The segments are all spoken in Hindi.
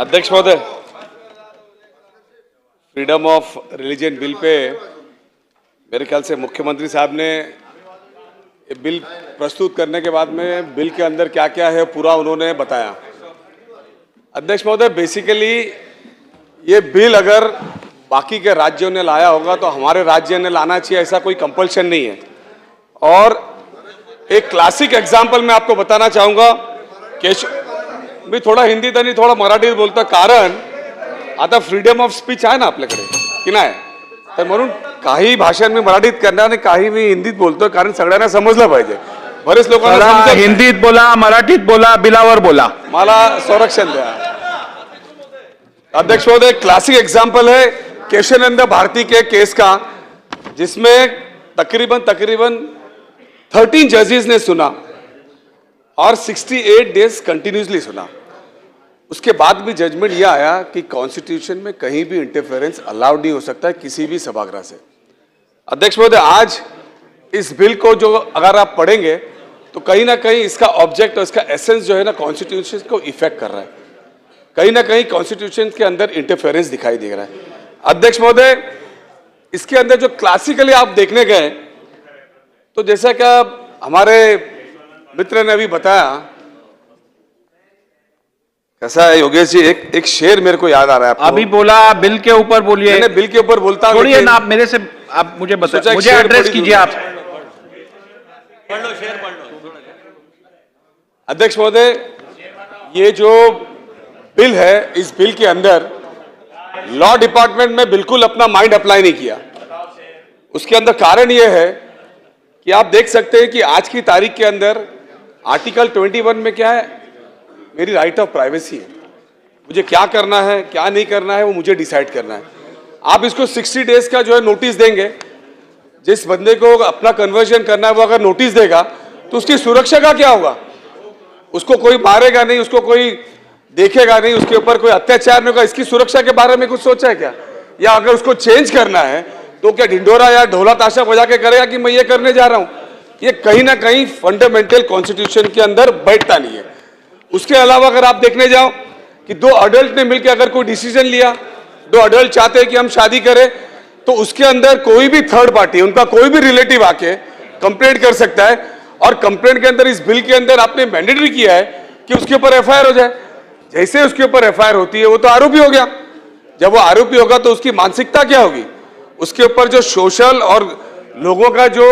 अध्यक्ष महोदय, freedom of religion bill pay मेरे ख्याल से मुख्यमंत्री साहब ने ये बिल प्रस्तुत करने के बाद में बिल के अंदर क्या क्या है पूरा उन्होंने बताया। अध्यक्ष महोदय, बेसिकली ये बिल अगर बाकी के राज्यों ने लाया होगा तो हमारे राज्य ने लाना चाहिए, ऐसा कोई कंपल्शन नहीं है। और एक क्लासिक एग्जाम्पल मैं आपको बताना चाहूंगा कि मी थोडा हिंदीत आणि थोडा मराठीत बोलतो, कारण आता फ्रीडम ऑफ स्पीच आहे ना आपल्याकडे की नाही, तर म्हणून काही भाषण मी मराठीत करणार आणि काही मी हिंदीत बोलतोय, कारण सगळ्यांना समजलं पाहिजे। बरेच लोकांना हिंदीत बोला, मराठीत बोला, बिलावर बोला, मला संरक्षण द्या। अध्यक्ष महोदय, क्लासिक एग्जाम्पल है केशवानंद भारती के केस का, जिसमें तकरीबन 13 जजेस ने सुना और 68 डेज कंटिन्यूसली सुना। उसके बाद भी जजमेंट यह आया कि कॉन्स्टिट्यूशन में कहीं भी इंटरफेरेंस अलाउड नहीं हो सकता है किसी भी सभागृह से। अध्यक्ष महोदय, आज इस बिल को जो अगर आप पढ़ेंगे तो कहीं ना कहीं इसका ऑब्जेक्ट और इसका एसेंस जो है ना कॉन्स्टिट्यूशन को इफेक्ट कर रहा है, कहीं ना कहीं कॉन्स्टिट्यूशन के अंदर इंटरफेरेंस दिखाई दे रहा है। अध्यक्ष महोदय, इसके अंदर जो क्लासिकली आप देखने गए तो जैसा कि हमारे मित्र ने अभी बताया, कैसा है योगेश जी, एक शेर मेरे को याद आ रहा है आपको। अभी बोला बिल के ऊपर बोलिए। मैंने बिल के ऊपर बोलता हूं, छोड़िए ना, आप मेरे से आप मुझे बताइए, मुझे एड्रेस कीजिए आप। पढ़ लो, शेर पढ़ लो। अध्यक्ष महोदय, ये जो बिल है, इस बिल के अंदर लॉ डिपार्टमेंट में बिल्कुल अपना माइंड अप्लाई नहीं किया। उसके अंदर कारण यह है कि आप देख सकते हैं कि आज की तारीख के अंदर आर्टिकल 21 में क्या है, मेरी राइट ऑफ प्राइवेसी है, मुझे क्या करना है क्या नहीं करना है वो मुझे डिसाइड करना है। आप इसको 60 डेज का जो है नोटिस देंगे, जिस बंदे को अपना कन्वर्जन करना है वो अगर नोटिस देगा तो उसकी सुरक्षा का क्या होगा? उसको कोई मारेगा नहीं, उसको कोई देखेगा नहीं, उसके ऊपर कोई अत्याचार नहीं होगा। इसकी सुरक्षा के बारे में कुछ सोचा है क्या? या अगर उसको चेंज करना है तो क्या ढिंडोरा या ढोला ताशा बजा के करेगा कि मैं ये करने जा रहा हूं? ये कहीं ना कहीं फंडामेंटल कॉन्स्टिट्यूशन के अंदर बैठता नहीं है। उसके अलावा अगर आप देखने जाओ कि दो अडल्ट ने मिलकर अगर कोई डिसीजन लिया, दो अडल्ट चाहते हैं कि हम शादी करें, तो उसके अंदर कोई भी थर्ड पार्टी, उनका कोई भी रिलेटिव आके कंप्लेंट कर सकता है। और कंप्लेंट के अंदर इस बिल के अंदर आपने मैंडेटरी किया है कि उसके ऊपर एफआईआर हो जाए। जैसे उसके ऊपर एफआईआर होती है वो तो आरोपी हो गया। जब वो आरोपी होगा तो उसकी मानसिकता क्या होगी, उसके ऊपर जो सोशल और लोगों का जो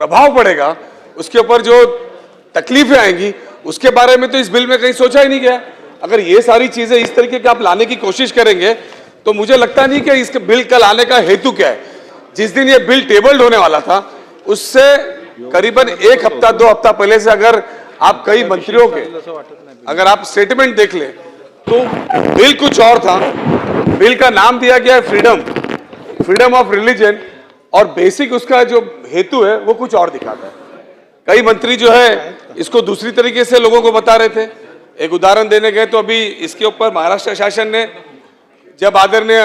प्रभाव पड़ेगा, उसके ऊपर जो तकलीफें आएंगी, उसके बारे में तो इस बिल में कहीं सोचा ही नहीं गया। अगर ये सारी चीजें इस तरीके की आप लाने की कोशिश करेंगे तो मुझे लगता नहीं कि इस बिल का लाने का हेतु क्या है। जिस दिन ये बिल टेबल्ड होने वाला था उससे करीबन 1 हफ्ता 2 हफ्ता पहले से अगर आप कई मंत्रियों के अगर आप स्टेटमेंट देख ले तो बिल कुछ और था। बिल का नाम दिया गया है फ्रीडम ऑफ रिलीजन, और बेसिक उसका जो हेतु है वो कुछ और दिखाता है। कई मंत्री जो है इसको दूसरी तरीके से लोगों को बता रहे थे। एक उदाहरण देने गए तो अभी इसके ऊपर महाराष्ट्र शासन ने, जब आदरणीय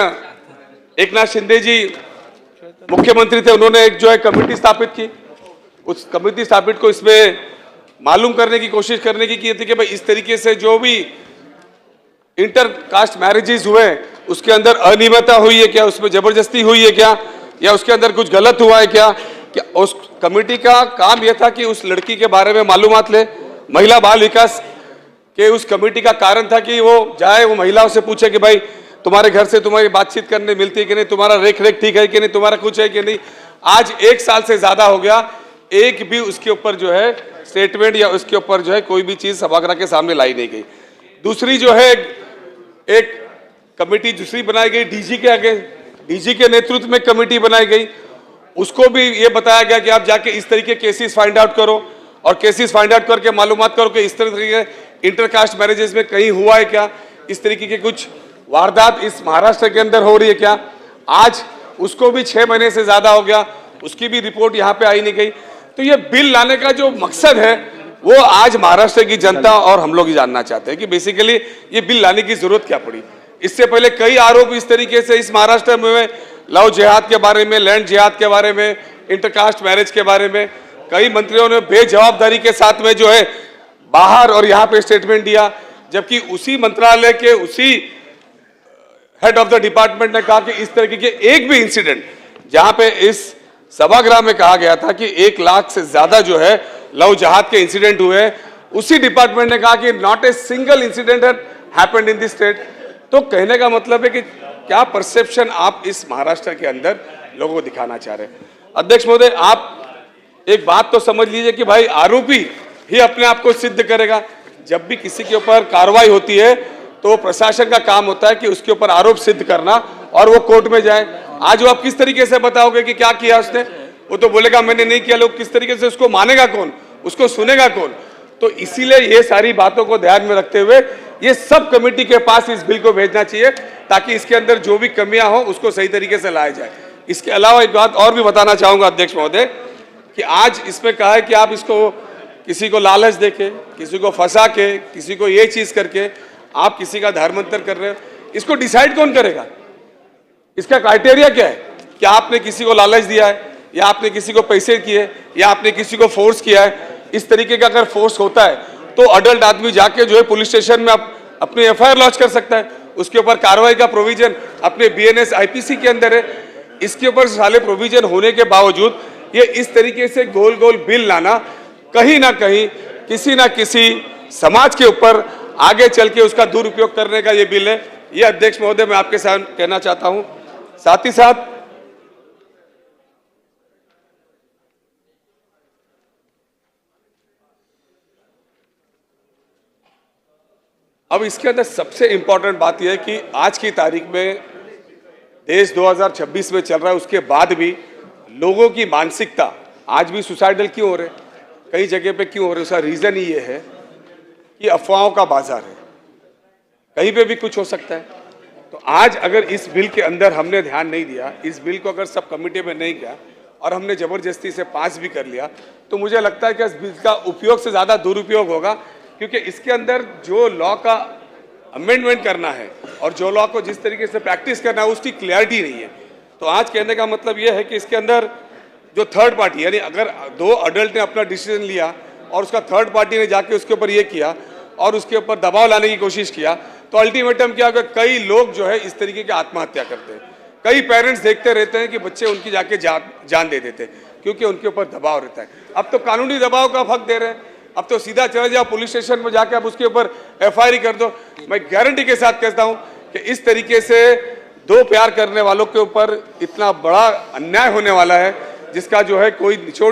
एकनाथ शिंदे जी मुख्यमंत्री थे, उन्होंने एक जो है कमेटी स्थापित की। उस कमेटी स्थापित को इसमें मालूम करने की कोशिश करने की थी कि भाई इस तरीके से जो भी इंटर कास्ट मैरिजेस हुए उसके अंदर अनियमितता हुई है क्या, उसमें जबरदस्ती हुई है क्या, या उसके अंदर कुछ गलत हुआ है क्या उस कमेटी का काम यह था कि उस लड़की के बारे में मालूमात ले। महिला बाल विकास के उस कमेटी का कारण था कि वो जाए, वो महिलाओं से पूछे कि भाई तुम्हारे घर से तुम्हारी बातचीत करने मिलती है कि नहीं, तुम्हारा रेख रेख ठीक है कि नहीं, तुम्हारा कुछ है कि नहीं। आज 1 साल से ज्यादा हो गया, एक भी उसके ऊपर जो है स्टेटमेंट या उसके ऊपर जो है कोई भी चीज सभागृह के सामने लाई नहीं गई। दूसरी जो है एक कमेटी दूसरी बनाई गई डीजी के आगे, डीजी के नेतृत्व में कमेटी बनाई गई। उसको भी ये बताया गया कि आप जाके इस तरीके केसेस फाइंड आउट करो और केसेस फाइंड आउट करके मालूमात करो कि इस तरीके इंटरकास्ट मैरिजेस में कहीं हुआ है क्या, इस तरीके के कुछ वारदात इस महाराष्ट्र के अंदर हो रही है क्या। आज उसको भी 6 महीने से ज्यादा हो गया, उसकी भी रिपोर्ट यहाँ पे आई नहीं गई। तो ये बिल लाने का जो मकसद है वो आज महाराष्ट्र की जनता और हम लोग ही जानना चाहते हैं कि बेसिकली ये बिल लाने की जरूरत क्या पड़ी। इससे पहले कई आरोप इस तरीके से इस महाराष्ट्र में लव जिहाद के बारे में, लैंड जिहाद के बारे में, इंटरकास्ट मैरिज के बारे में कई मंत्रियों ने बेजवाबदारी के साथ में जो है बाहर और यहाँ पे स्टेटमेंट दिया, जबकि उसी मंत्रालय के उसी हेड ऑफ द डिपार्टमेंट ने कहा कि इस तरीके के एक भी इंसिडेंट, जहां पे इस सभागृह में कहा गया था कि 1 लाख से ज्यादा जो है लव जहाद के इंसिडेंट हुए, उसी डिपार्टमेंट ने कहा कि not a single incident had happened in this state. तो कहने का मतलब है कि क्या परसेप्शन आप इस महाराष्ट्र के अंदर लोगों को दिखाना चाह रहे हैं। अध्यक्ष महोदय, आप एक बात तो समझ लीजिए कि भाई आरोपी ही अपने आप को सिद्ध करेगा। जब भी किसी के ऊपर कार्रवाई होती है तो प्रशासन का काम होता है कि उसके ऊपर आरोप सिद्ध करना और वो कोर्ट में जाए। आज वो आप किस तरीके से बताओगे कि क्या किया उसने? वो तो बोलेगा मैंने नहीं किया। लोग किस तरीके से उसको मानेगा कौन, उसको सुनेगा कौन? तो इसीलिए ये सारी बातों को ध्यान में रखते हुए ये सब कमेटी के पास इस बिल को भेजना चाहिए, ताकि इसके अंदर जो भी कमियां हो उसको सही तरीके से लाया जाए। इसके अलावा एक बात और भी बताना चाहूंगा अध्यक्ष महोदय, कि आज इसमें कहा है कि आप इसको किसी को लालच देके, किसी को फंसा के, किसी को ये चीज करके आप किसी का धर्मांतर कर रहे हो। इसको डिसाइड कौन करेगा? इसका क्राइटेरिया क्या है? क्या आपने किसी को लालच दिया है, या आपने किसी को पैसे किए, या आपने किसी को फोर्स किया है? इस तरीके का अगर फोर्स होता है तो अडल्ट आदमी जाके जो है पुलिस स्टेशन में अपनी एफआईआर लॉन्च कर सकता है। उसके ऊपर कार्रवाई का प्रोविजन अपने बीएनएस आईपीसी के अंदर है। इसके ऊपर सारे प्रोविजन होने के बावजूद ये इस तरीके से गोल गोल बिल लाना कहीं ना कहीं किसी ना किसी समाज के ऊपर आगे चल के उसका दुरुपयोग करने का ये बिल है। ये अध्यक्ष महोदय मैं आपके साथ कहना चाहता हूं। साथ ही साथ अब इसके अंदर सबसे इंपॉर्टेंट बात यह है कि आज की तारीख में देश 2026 में चल रहा है, उसके बाद भी लोगों की मानसिकता आज भी सुसाइडल क्यों हो रहे, कई जगह पे क्यों हो रहे, उसका रीजन ही ये है कि अफवाहों का बाजार है, कहीं पे भी कुछ हो सकता है। तो आज अगर इस बिल के अंदर हमने ध्यान नहीं दिया, इस बिल को अगर सब कमेटी में नहीं किया और हमने जबरदस्ती से पास भी कर लिया, तो मुझे लगता है कि इस बिल का उपयोग से ज्यादा दुरुपयोग होगा, क्योंकि इसके अंदर जो लॉ का अमेंडमेंट करना है और जो लॉ को जिस तरीके से प्रैक्टिस करना है उसकी क्लैरिटी नहीं है। तो आज कहने का मतलब यह है कि इसके अंदर जो थर्ड पार्टी, यानी अगर 2 अडल्ट ने अपना डिसीजन लिया और उसका थर्ड पार्टी ने जाके उसके ऊपर ये किया और उसके ऊपर दबाव लाने की कोशिश किया, तो अल्टीमेटम क्या होगा, कई लोग जो है इस तरीके की आत्महत्या करते हैं। कई पेरेंट्स देखते रहते हैं कि बच्चे उनकी जाके जान दे देते हैं, क्योंकि उनके ऊपर दबाव रहता है। अब तो कानूनी दबाव का हक दे रहे हैं, अब तो सीधा चले जाओ पुलिस स्टेशन में जाके अब उसके ऊपर एफआईआर कर दो। मैं गारंटी के साथ कहता हूं कि इस तरीके से 2 प्यार करने वालों के ऊपर इतना बड़ा अन्याय होने वाला है, जिसका जो है कोई निचोड़ नहीं।